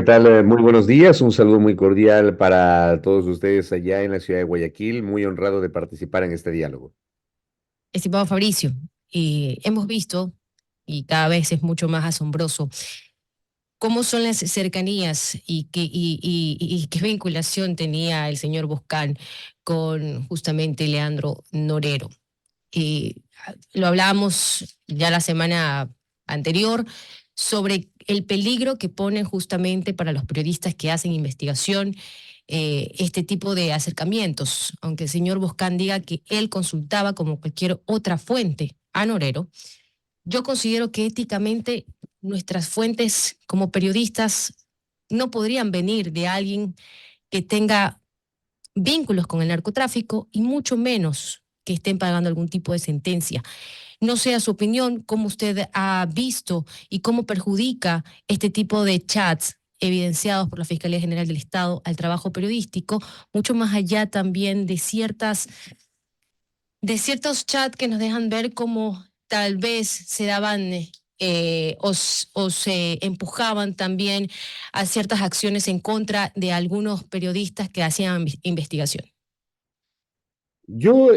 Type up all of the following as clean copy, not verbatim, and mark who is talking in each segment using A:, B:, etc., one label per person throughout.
A: tal? Muy buenos días. Un saludo muy cordial para todos ustedes allá en la ciudad de Guayaquil. Muy honrado de participar en este diálogo.
B: Estimado Fabricio, hemos visto, y cada vez es mucho más asombroso, cómo son las cercanías y qué vinculación tenía el señor Boscán con justamente Leandro Norero. Eh, lo hablábamos ya la semana anterior sobre el peligro que ponen justamente para los periodistas que hacen investigación este tipo de acercamientos, aunque el señor Boscán diga que él consultaba como cualquier otra fuente a Norero. Yo considero que éticamente nuestras fuentes como periodistas no podrían venir de alguien que tenga vínculos con el narcotráfico y mucho menos que estén pagando algún tipo de sentencia. No sé a su opinión cómo usted ha visto y cómo perjudica este tipo de chats evidenciados por la Fiscalía General del Estado al trabajo periodístico, mucho más allá también de ciertos chats que nos dejan ver cómo tal vez se daban o se empujaban también a ciertas acciones en contra de algunos periodistas que hacían investigación.
A: Yo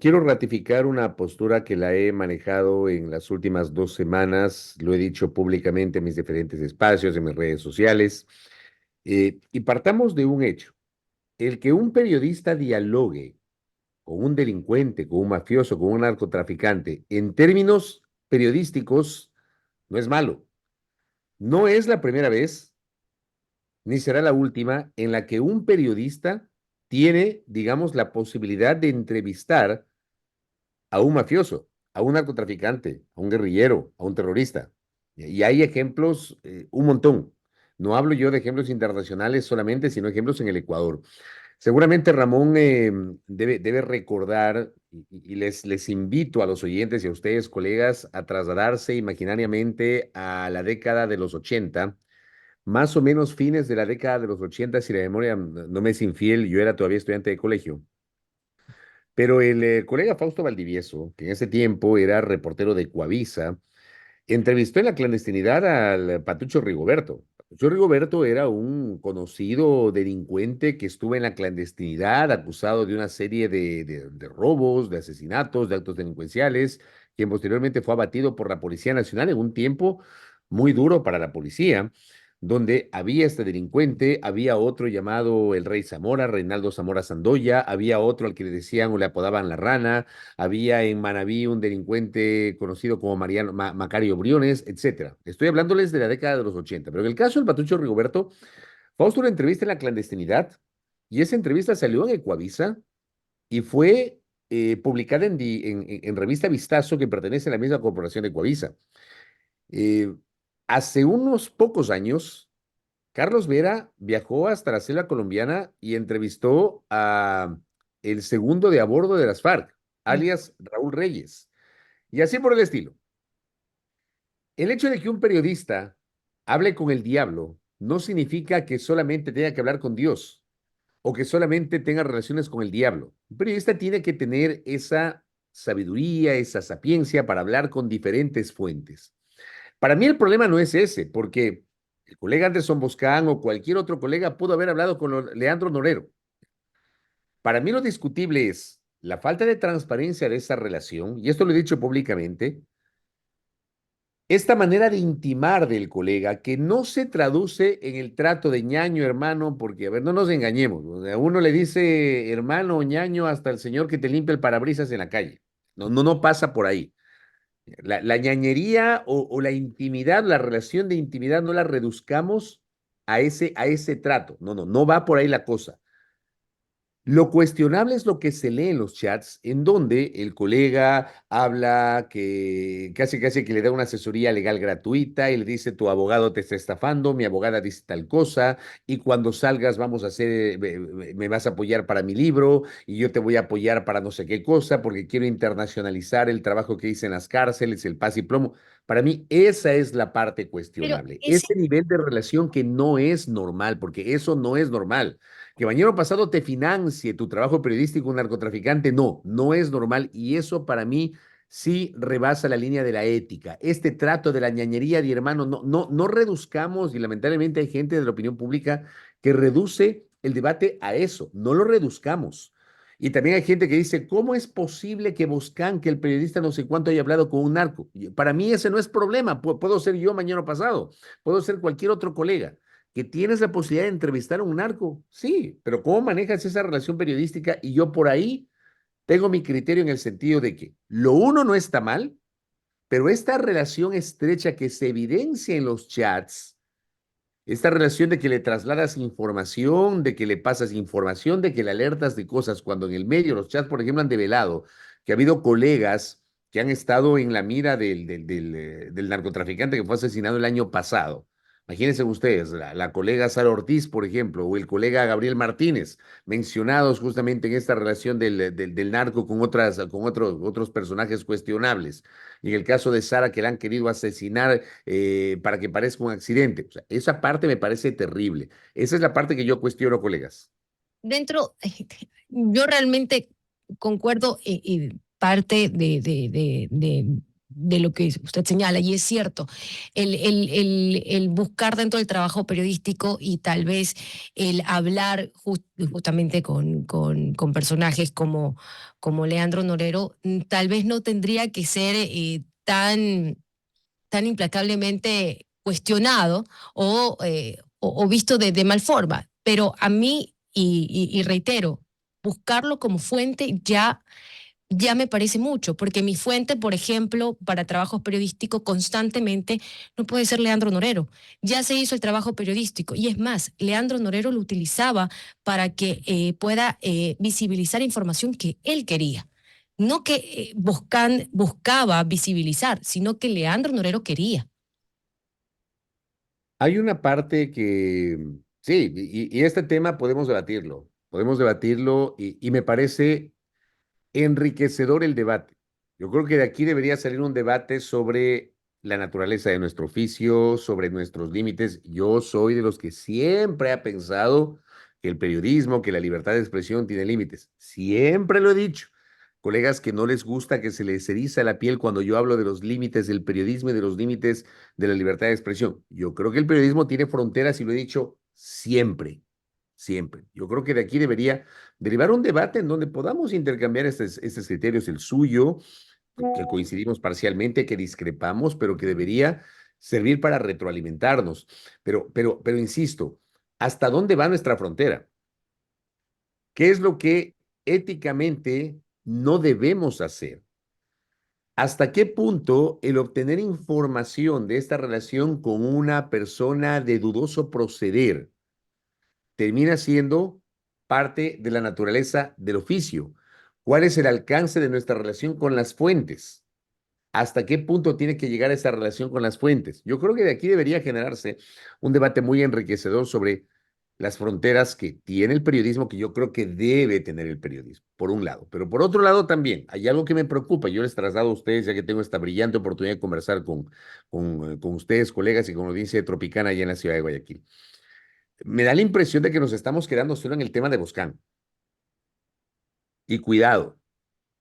A: quiero ratificar una postura que la he manejado en las últimas 2 semanas. Lo he dicho públicamente en mis diferentes espacios, en mis redes sociales. Y partamos de un hecho. El que un periodista dialogue con un delincuente, con un mafioso, con un narcotraficante, en términos periodísticos, no es malo. No es la primera vez ni será la última en la que un periodista tiene, digamos, la posibilidad de entrevistar a un mafioso, a un narcotraficante, a un guerrillero, a un terrorista. Y hay ejemplos, un montón. No hablo yo de ejemplos internacionales solamente, sino ejemplos en el Ecuador. Seguramente Ramón debe recordar, y les invito a los oyentes y a ustedes, colegas, a trasladarse imaginariamente a la década de los 80, más o menos fines de la década de los 80, si la memoria no me es infiel, yo era todavía estudiante de colegio, pero el colega Fausto Valdivieso, que en ese tiempo era reportero de Coavisa, entrevistó en la clandestinidad al Patucho Rigoberto. Patucho Rigoberto era un conocido delincuente que estuvo en la clandestinidad, acusado de una serie de robos, de asesinatos, de actos delincuenciales, quien posteriormente fue abatido por la Policía Nacional en un tiempo muy duro para la policía, donde había este delincuente, había otro llamado el Rey Zamora, Reinaldo Zamora Sandoya, había otro al que le decían o le apodaban la rana, había en Manabí un delincuente conocido como Macario Briones, etcétera. Estoy hablándoles de la década de los 80, pero en el caso del Patucho Rigoberto, Fausto una entrevista en la clandestinidad y esa entrevista salió en Ecuavisa y fue publicada en revista Vistazo, que pertenece a la misma corporación de Ecuavisa. Eh, Hace unos pocos años, Carlos Vera viajó hasta la selva colombiana y entrevistó a el segundo de a bordo de las FARC, alias Raúl Reyes. Y así por el estilo. El hecho de que un periodista hable con el diablo no significa que solamente tenga que hablar con Dios o que solamente tenga relaciones con el diablo. Un periodista tiene que tener esa sabiduría, esa sapiencia para hablar con diferentes fuentes. Para mí el problema no es ese, porque el colega Anderson Boscán o cualquier otro colega pudo haber hablado con Leandro Norero. Para mí lo discutible es la falta de transparencia de esa relación, y esto lo he dicho públicamente, esta manera de intimar del colega que no se traduce en el trato de ñaño, hermano, porque, a ver, no nos engañemos. O sea, uno le dice hermano o ñaño hasta el señor que te limpia el parabrisas en la calle. No pasa por ahí. La ñañería o la intimidad, la relación de intimidad, no la reduzcamos a ese trato. No va por ahí la cosa. Lo cuestionable es lo que se lee en los chats, en donde el colega habla que casi que le da una asesoría legal gratuita y le dice, tu abogado te está estafando, mi abogada dice tal cosa, y cuando salgas vamos a hacer, me vas a apoyar para mi libro y yo te voy a apoyar para no sé qué cosa, porque quiero internacionalizar el trabajo que hice en las cárceles, el paz y plomo. Para mí esa es la parte
B: Pero
A: cuestionable,
B: ese
A: ese nivel de relación que no es normal, porque eso no es normal. Que mañana pasado te financie tu trabajo periodístico un narcotraficante, no es normal y eso para mí sí rebasa la línea de la ética. Este trato de la ñañería de hermano, no reduzcamos, y lamentablemente hay gente de la opinión pública que reduce el debate a eso, no lo reduzcamos. Y también hay gente que dice, ¿cómo es posible que buscan que el periodista no sé cuánto haya hablado con un narco? Y para mí ese no es problema, puedo ser yo mañana pasado, puedo ser cualquier otro colega. ¿Que tienes la posibilidad de entrevistar a un narco? Sí, pero ¿cómo manejas esa relación periodística? Y yo por ahí tengo mi criterio en el sentido de que lo uno no está mal, pero esta relación estrecha que se evidencia en los chats, esta relación de que le trasladas información, de que le pasas información, de que le alertas de cosas, cuando en el medio los chats, por ejemplo, han develado que ha habido colegas que han estado en la mira del narcotraficante que fue asesinado el año pasado. Imagínense ustedes, la colega Sara Ortiz, por ejemplo, o el colega Gabriel Martínez, mencionados justamente en esta relación del narco con, otros personajes cuestionables. Y en el caso de Sara, que la han querido asesinar para que parezca un accidente. O sea, esa parte me parece terrible. Esa es la parte que yo cuestiono, colegas.
B: Dentro, yo realmente concuerdo y parte de lo que usted señala, y es cierto, el buscar dentro del trabajo periodístico y tal vez el hablar justamente con personajes como Leandro Norero, tal vez no tendría que ser tan implacablemente cuestionado o visto de mal forma. Pero a mí, y reitero, buscarlo como fuente ya me parece mucho, porque mi fuente, por ejemplo, para trabajos periodísticos constantemente no puede ser Leandro Norero. Ya se hizo el trabajo periodístico y es más, Leandro Norero lo utilizaba para que pueda visibilizar información que él quería. No que buscaba visibilizar, sino que Leandro Norero quería.
A: Hay una parte que, sí, y este tema podemos debatirlo y me parece enriquecedor el debate. Yo creo que de aquí debería salir un debate sobre la naturaleza de nuestro oficio, sobre nuestros límites. Yo soy de los que siempre ha pensado que el periodismo, que la libertad de expresión tiene límites. Siempre lo he dicho. Colegas que no les gusta que se les eriza la piel cuando yo hablo de los límites del periodismo y de los límites de la libertad de expresión. Yo creo que el periodismo tiene fronteras y lo he dicho siempre, siempre. Yo creo que de aquí debería derivar un debate en donde podamos intercambiar estos criterios, el suyo, que coincidimos parcialmente, que discrepamos, pero que debería servir para retroalimentarnos. Pero insisto, ¿hasta dónde va nuestra frontera? ¿Qué es lo que éticamente no debemos hacer? ¿Hasta qué punto el obtener información de esta relación con una persona de dudoso proceder termina siendo parte de la naturaleza del oficio? ¿Cuál es el alcance de nuestra relación con las fuentes? ¿Hasta qué punto tiene que llegar esa relación con las fuentes? Yo creo que de aquí debería generarse un debate muy enriquecedor sobre las fronteras que tiene el periodismo, que yo creo que debe tener el periodismo, por un lado. Pero por otro lado también, hay algo que me preocupa. Yo les traslado a ustedes, ya que tengo esta brillante oportunidad de conversar con ustedes, colegas, y con la audiencia de Tropicana allá en la ciudad de Guayaquil. Me da la impresión de que nos estamos quedando solo en el tema de Boscán. Y cuidado,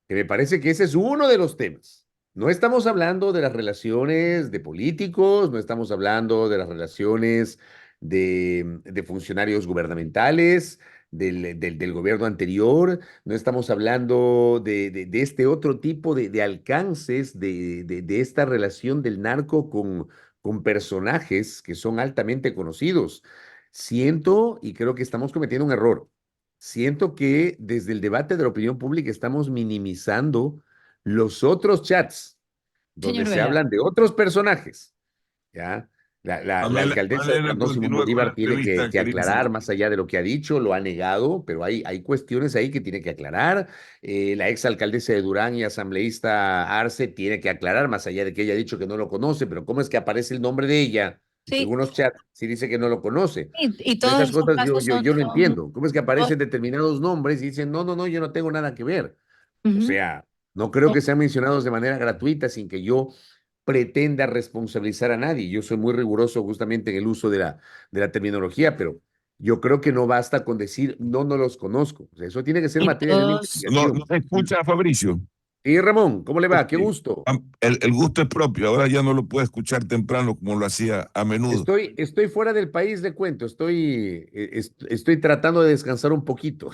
A: que me parece que ese es uno de los temas. No estamos hablando de las relaciones de políticos, no estamos hablando de las relaciones de funcionarios gubernamentales, del gobierno anterior, no estamos hablando de este otro tipo de alcances de esta relación del narco con personajes que son altamente conocidos. Siento, y creo que estamos cometiendo un error, siento que desde el debate de la opinión pública estamos minimizando los otros chats donde
B: Señor
A: se
B: Vela.
A: hablan de otros personajes, ¿ya? La alcaldesa de
C: Pamela,
A: Cantón Simón
C: continúe con la
A: Bolívar tiene
C: entrevista,
A: que aclarar
C: queridísimo.
A: más allá de lo que ha dicho, lo ha negado, pero hay cuestiones ahí que tiene que aclarar. La exalcaldesa de Durán y asambleísta Arce tiene que aclarar, más allá de que ella ha dicho que no lo conoce, pero ¿cómo es que aparece el nombre de ella en
B: Sí,
A: unos chats si dice que no lo conoce?
B: y
A: Entonces,
B: todos
A: esas
B: esos
A: cosas
B: casos
A: yo no
B: son
A: entiendo. ¿Cómo es que
B: todos-
A: aparecen determinados nombres y dicen, no, yo no tengo nada que ver? O
B: ujú.
A: sea, no creo que sean mencionados de manera gratuita sin que yo pretenda responsabilizar a nadie. Yo soy muy riguroso justamente en el uso de la terminología, pero yo creo que no basta con decir, no los conozco. O sea, eso tiene que ser
B: Y
A: materia de una
B: todos,
C: No,
A: investigación.
C: no se escucha, Fabricio.
A: Y Ramón, ¿cómo le va?
C: Ok.
A: Qué gusto.
C: El gusto es propio, ahora ya no lo puedo escuchar temprano como lo hacía a menudo.
A: Estoy fuera del país, le cuento. Estoy tratando de descansar un poquito.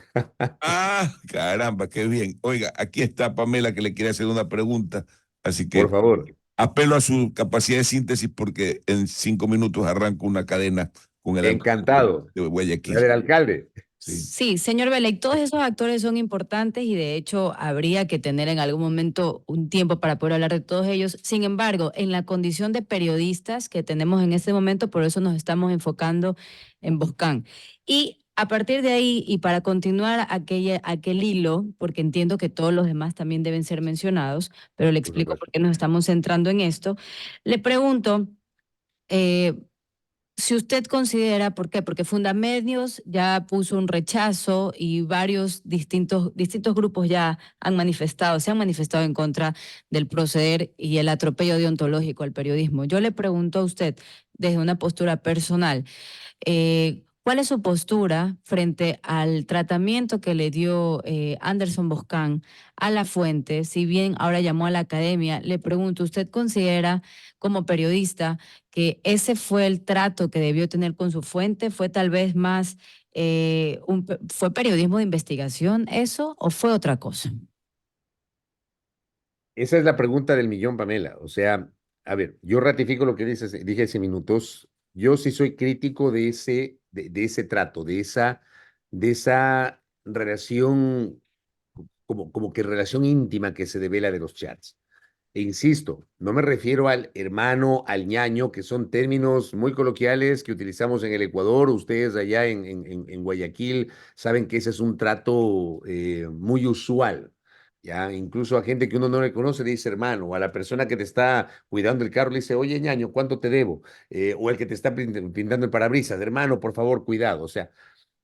C: Ah, caramba, qué bien. Oiga, aquí está Pamela que le quiere hacer una pregunta, así
A: Por
C: que
A: favor,
C: apelo a su capacidad de síntesis porque en 5 minutos arranco una cadena con el alcalde
A: encantado.
C: de
A: La
C: Guayaquil.
A: del alcalde.
C: Sí.
B: Sí, señor Belek, todos esos actores son importantes y de hecho habría que tener en algún momento un tiempo para poder hablar de todos ellos. Sin embargo, en la condición de periodistas que tenemos en este momento, por eso nos estamos enfocando en Boscán. Y a partir de ahí, y para continuar aquel hilo, porque entiendo que todos los demás también deben ser mencionados, pero le
A: Por
B: explico por
A: supuesto.
B: qué nos estamos centrando en esto, le pregunto... eh, si usted considera, ¿por qué? Porque Fundamedios ya puso un rechazo y varios distintos grupos ya se han manifestado en contra del proceder y el atropello deontológico al periodismo. Yo le pregunto a usted, desde una postura personal, ¿cuál es su postura frente al tratamiento que le dio Anderson Boscan a la fuente? Si bien ahora llamó a la academia, le pregunto, ¿usted considera como periodista que ese fue el trato que debió tener con su fuente? ¿Fue tal vez más, fue periodismo de investigación eso o fue otra cosa?
A: Esa es la pregunta del millón, Pamela. O sea, a ver, yo ratifico lo que dije hace minutos. Yo sí soy crítico de ese trato, de esa relación, como que relación íntima que se devela de los chats. E insisto, no me refiero al hermano, al ñaño, que son términos muy coloquiales que utilizamos en el Ecuador. Ustedes allá en Guayaquil saben que ese es un trato muy usual. Ya, incluso a gente que uno no le conoce le dice hermano, o a la persona que te está cuidando el carro le dice, oye ñaño, ¿cuánto te debo? O el que te está pintando el parabrisas, hermano, por favor, cuidado. O sea,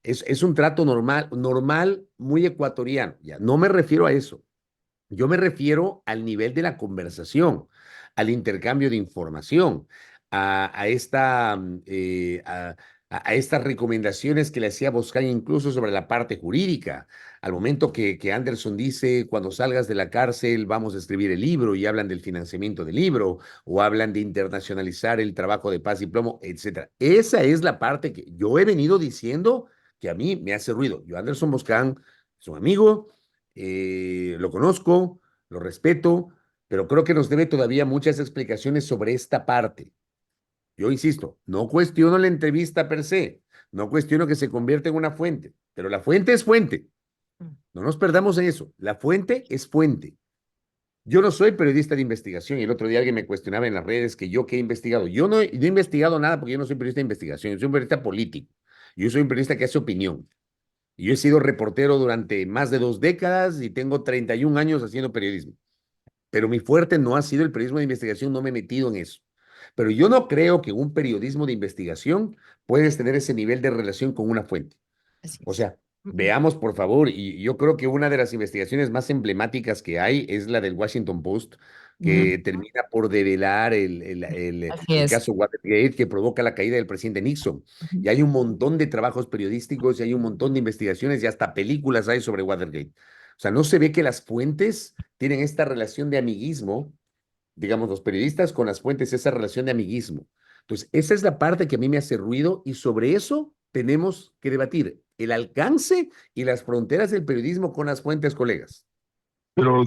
A: es un trato normal, muy ecuatoriano. Ya, no me refiero a eso. Yo me refiero al nivel de la conversación, al intercambio de información, a esta, a estas recomendaciones que le hacía Boscaña incluso sobre la parte jurídica. Al momento que Anderson dice, cuando salgas de la cárcel vamos a escribir el libro y hablan del financiamiento del libro o hablan de internacionalizar el trabajo de paz y plomo, etcétera. Esa es la parte que yo he venido diciendo que a mí me hace ruido. Yo, Anderson Boscan, es un amigo, lo conozco, lo respeto, pero creo que nos debe todavía muchas explicaciones sobre esta parte. Yo insisto, no cuestiono la entrevista per se, no cuestiono que se convierta en una fuente, pero la fuente es fuente. No nos perdamos en eso. La fuente es fuente. Yo no soy periodista de investigación y el otro día alguien me cuestionaba en las redes que yo qué he investigado. Yo no he investigado nada porque yo no soy periodista de investigación, yo soy un periodista político. Yo soy un periodista que hace opinión. Y yo he sido reportero durante más de 2 décadas y tengo 31 años haciendo periodismo. Pero mi fuerte no ha sido el periodismo de investigación, no me he metido en eso. Pero yo no creo que un periodismo de investigación puedes tener ese nivel de relación con una fuente.
B: Así
A: O
B: es.
A: sea, veamos por favor, y yo creo que una de las investigaciones más emblemáticas que hay es la del Washington Post,
B: Ujú.
A: que termina por develar
B: Así
A: el
B: es.
A: caso Watergate que provoca la caída del presidente Nixon.
B: Ujú.
A: Y hay un montón de trabajos periodísticos y hay un montón de investigaciones y hasta películas hay sobre Watergate. O sea, no se ve que las fuentes tienen esta relación de amiguismo, digamos, los periodistas con las fuentes, esa relación de amiguismo. Entonces, esa es la parte que a mí me hace ruido y sobre eso tenemos que debatir el alcance y las fronteras del periodismo con las fuentes, colegas.
C: Pero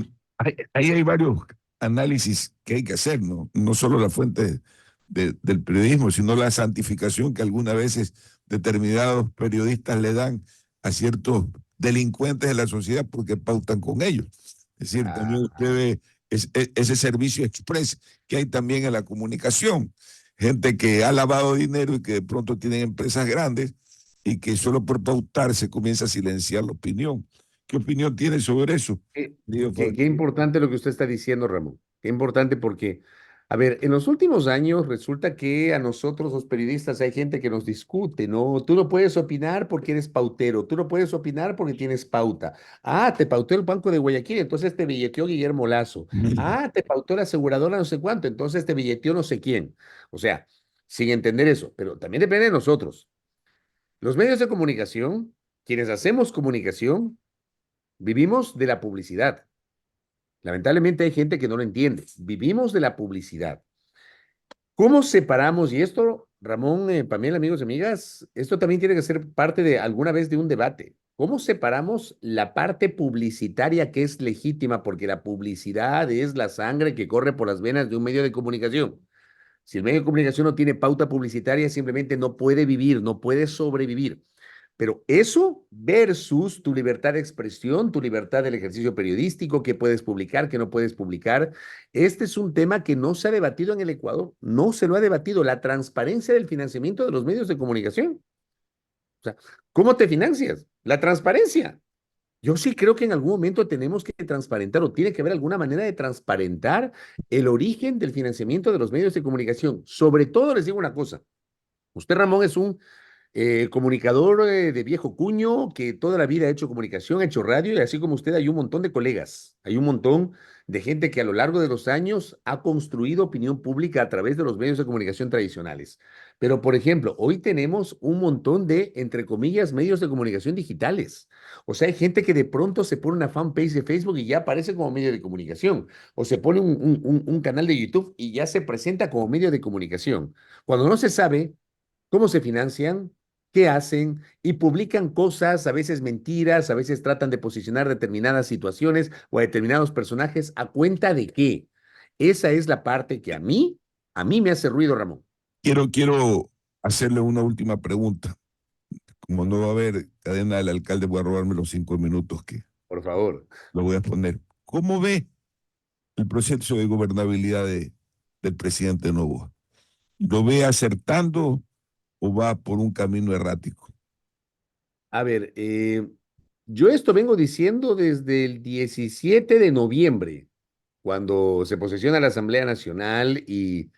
C: ahí hay varios análisis que hay que hacer, ¿no? No solo la fuente del periodismo, sino la santificación que algunas veces determinados periodistas le dan a ciertos delincuentes de la sociedad porque pautan con ellos. Es decir, también
A: Ah,
C: usted ve ese servicio express que hay también en la comunicación. Gente que ha lavado dinero y que de pronto tienen empresas grandes y que solo por pautar se comienza a silenciar la opinión. ¿Qué opinión tiene sobre eso?
A: qué,
C: Digo,
A: qué importante lo que usted está diciendo, Ramón. Qué importante porque, a ver, en los últimos años resulta que a nosotros los periodistas hay gente que nos discute, ¿no? Tú no puedes opinar porque eres pautero, tú no puedes opinar porque tienes pauta. Ah, te pautó el Banco de Guayaquil, entonces te billeteó Guillermo Lazo. Ah, te pautó la aseguradora no sé cuánto, entonces te billeteó no sé quién. O sea, sin entender eso, pero también depende de nosotros. Los medios de comunicación, quienes hacemos comunicación, vivimos de la publicidad. Lamentablemente hay gente que no lo entiende. Vivimos de la publicidad. ¿Cómo separamos? Y esto, Ramón, Pamela, amigos y amigas, esto también tiene que ser parte de alguna vez de un debate. ¿Cómo separamos la parte publicitaria que es legítima? Porque la publicidad es la sangre que corre por las venas de un medio de comunicación. Si el medio de comunicación no tiene pauta publicitaria, simplemente no puede vivir, no puede sobrevivir. Pero eso versus tu libertad de expresión, tu libertad del ejercicio periodístico, qué puedes publicar, qué no puedes publicar. Este es un tema que no se ha debatido en el Ecuador, no se lo ha debatido, la transparencia del financiamiento de los medios de comunicación. O sea, ¿cómo te financias? La transparencia. Yo sí creo que en algún momento tenemos que transparentar o tiene que haber alguna manera de transparentar el origen del financiamiento de los medios de comunicación. Sobre todo les digo una cosa, usted, Ramón, es un comunicador de viejo cuño que toda la vida ha hecho comunicación, ha hecho radio y así como usted hay un montón de colegas, hay un montón de gente que a lo largo de los años ha construido opinión pública a través de los medios de comunicación tradicionales. Pero, por ejemplo, hoy tenemos un montón de, entre comillas, medios de comunicación digitales. O sea, hay gente que de pronto se pone una fanpage de Facebook y ya aparece como medio de comunicación. O se pone un canal de YouTube y ya se presenta como medio de comunicación. Cuando no se sabe cómo se financian, qué hacen y publican cosas, a veces mentiras, a veces tratan de posicionar determinadas situaciones o a determinados personajes a cuenta de qué. Esa es la parte que a mí me hace ruido, Ramón.
C: Quiero hacerle una última pregunta. Como no va a haber cadena del alcalde, voy a robarme los 5 minutos que
A: Por favor.
C: lo voy a poner. ¿Cómo ve el proceso de gobernabilidad del presidente Noboa? ¿Lo ve acertando o va por un camino errático?
A: A ver, yo esto vengo diciendo desde el 17 de noviembre, cuando se posesiona la Asamblea Nacional y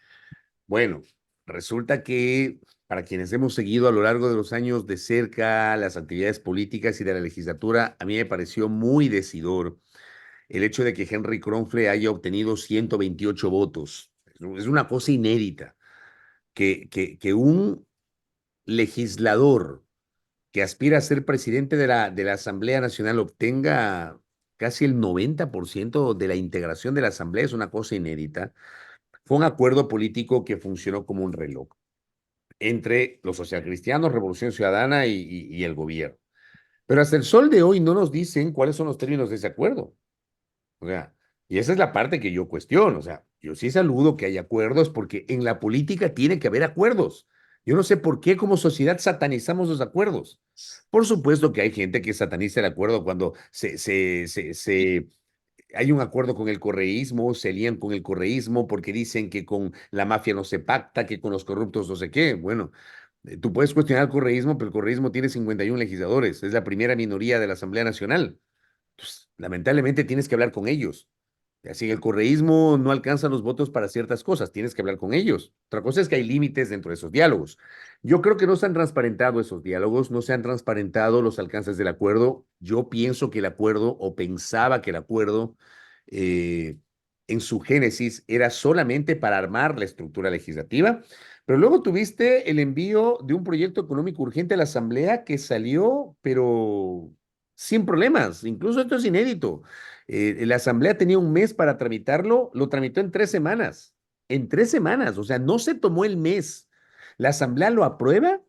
A: bueno, resulta que para quienes hemos seguido a lo largo de los años de cerca las actividades políticas y de la legislatura, a mí me pareció muy decidor el hecho de que Henry Kronfle haya obtenido 128 votos. Es una cosa inédita que un legislador que aspira a ser presidente de la Asamblea Nacional obtenga casi el 90% de la integración de la Asamblea es una cosa inédita. Fue un acuerdo político que funcionó como un reloj entre los socialcristianos, Revolución Ciudadana y el gobierno. Pero hasta el sol de hoy no nos dicen cuáles son los términos de ese acuerdo. O sea, y esa es la parte que yo cuestiono. O sea, yo sí saludo que haya acuerdos porque en la política tiene que haber acuerdos. Yo no sé por qué como sociedad satanizamos los acuerdos. Por supuesto que hay gente que sataniza el acuerdo cuando hay un acuerdo con el correísmo, se lían con el correísmo porque dicen que con la mafia no se pacta, que con los corruptos no sé qué. Bueno, tú puedes cuestionar el correísmo, pero el correísmo tiene 51 legisladores, es la primera minoría de la Asamblea Nacional. Pues, lamentablemente tienes que hablar con ellos. Así el correísmo no alcanza los votos para ciertas cosas, tienes que hablar con ellos. Otra cosa es que hay límites dentro de esos diálogos. Yo creo que no se han transparentado esos diálogos, no se han transparentado los alcances del acuerdo. Yo pienso que el acuerdo, o pensaba que el acuerdo, eh, en su génesis era solamente para armar la estructura legislativa, pero luego tuviste el envío de un proyecto económico urgente a la Asamblea que salió, pero sin problemas. Incluso esto es inédito. La Asamblea tenía un mes para tramitarlo, lo tramitó en 3 semanas. En 3 semanas, o sea, no se tomó el mes. La Asamblea lo aprueba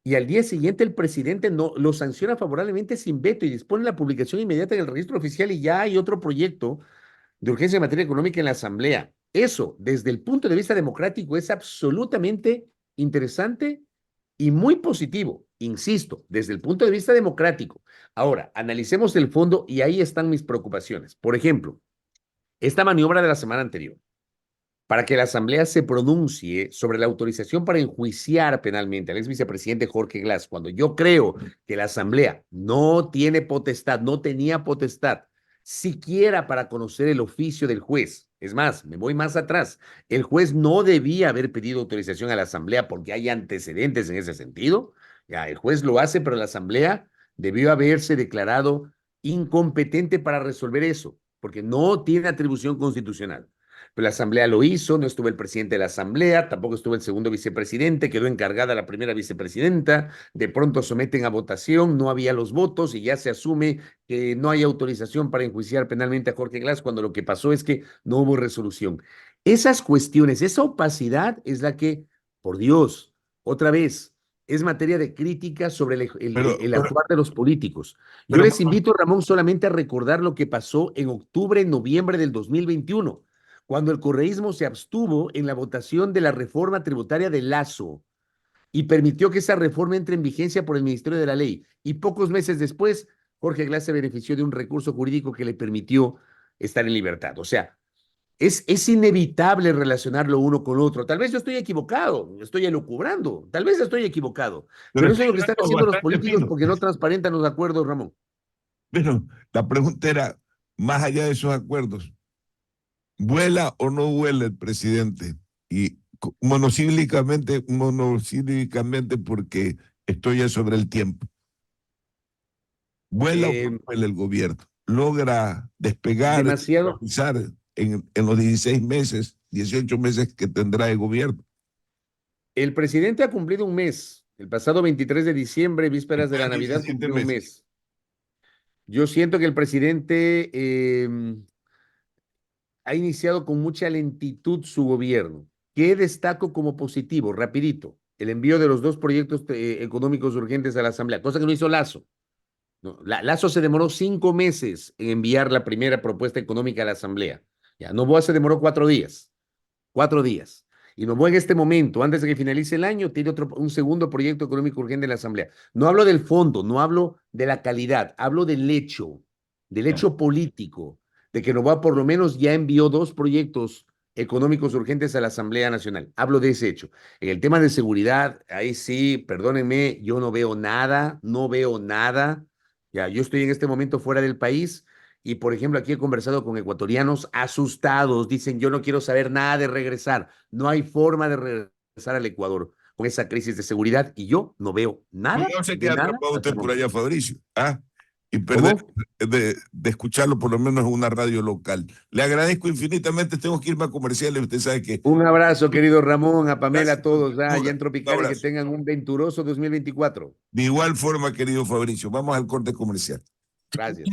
A: y al día siguiente el presidente no, lo sanciona favorablemente sin veto y dispone la publicación inmediata en el registro oficial y ya hay otro proyecto de urgencia en materia económica en la Asamblea. Eso, desde el punto de vista democrático, es absolutamente interesante y muy positivo, insisto, desde el punto de vista democrático. Ahora, analicemos el fondo y ahí están mis preocupaciones. Por ejemplo, esta maniobra de la semana anterior, para que la Asamblea se pronuncie sobre la autorización para enjuiciar penalmente al ex vicepresidente Jorge Glass, cuando yo creo que la Asamblea no tiene potestad, no tenía potestad, siquiera para conocer el oficio del juez. Es más, me voy más atrás. El juez no debía haber pedido autorización a la Asamblea porque hay antecedentes en ese sentido. Ya, el juez lo hace, pero la Asamblea debió haberse declarado incompetente para resolver eso, porque no tiene atribución constitucional. Pero la Asamblea lo hizo, no estuvo el presidente de la Asamblea, tampoco estuvo el segundo vicepresidente, quedó encargada la primera vicepresidenta, de pronto someten a votación, no había los votos y ya se asume que no hay autorización para enjuiciar penalmente a Jorge Glass, cuando lo que pasó es que no hubo resolución. Esas cuestiones, esa opacidad es la que, por Dios, otra vez, es materia de crítica sobre el actuar de los políticos. Yo les invito, Ramón, solamente a recordar lo que pasó en octubre, noviembre del 2021, cuando el correísmo se abstuvo en la votación de la reforma tributaria de Lasso y permitió que esa reforma entre en vigencia por el Ministerio de la Ley. Y pocos meses después, Jorge Glass se benefició de un recurso jurídico que le permitió estar en libertad. O sea, es inevitable relacionarlo uno con otro. Tal vez yo estoy equivocado, estoy elucubrando, tal vez estoy equivocado, pero eso es lo que están haciendo los políticos porque no transparentan los acuerdos, Ramón.
C: Pero la pregunta era, más allá de esos acuerdos, ¿vuela o no vuela el presidente? Y monocíclicamente porque estoy ya sobre el tiempo. ¿Vuela o no vuela el gobierno? ¿Logra despegar,
A: demasiado
C: en los 16 meses, 18 meses que tendrá el gobierno?
A: El presidente ha cumplido un mes. El pasado 23 de diciembre, vísperas de la Navidad, cumplió un mes. Yo siento que el presidente ha iniciado con mucha lentitud su gobierno. ¿Qué destaco como positivo? Rapidito, el envío de los dos proyectos económicos urgentes a la Asamblea, cosa que no hizo Lasso. No, Lasso se demoró 5 meses en enviar la primera propuesta económica a la Asamblea. Ya, Noboa se demoró 4 días. 4 días. Y Noboa en este momento, antes de que finalice el año, tiene un segundo proyecto económico urgente en la Asamblea. No hablo del fondo, no hablo de la calidad, hablo del hecho político, de que Noboa por lo menos ya envió 2 proyectos económicos urgentes a la Asamblea Nacional. Hablo de ese hecho. En el tema de seguridad, ahí sí, perdónenme, yo no veo nada, no veo nada. Ya, yo estoy en este momento fuera del país. Y, por ejemplo, aquí he conversado con ecuatorianos asustados. Dicen, yo no quiero saber nada de regresar. No hay forma de regresar al Ecuador con esa crisis de seguridad. Y yo no veo nada.
C: No se
A: de
C: queda
A: nada
C: atrapado
A: hasta
C: usted
A: el
C: por
A: momento.
C: allá, Fabricio. Y perder de escucharlo por lo menos en una radio local. Le agradezco infinitamente. Tengo que irme a comerciales. Usted sabe que...
A: Un abrazo, querido Ramón, a Pamela, a todos.
C: Gracias.
A: Ya en
C: Un
A: Tropicali, que
C: abrazo.
A: tengan un venturoso 2024.
C: De igual forma, querido Fabricio. Vamos al corte comercial.
A: Gracias.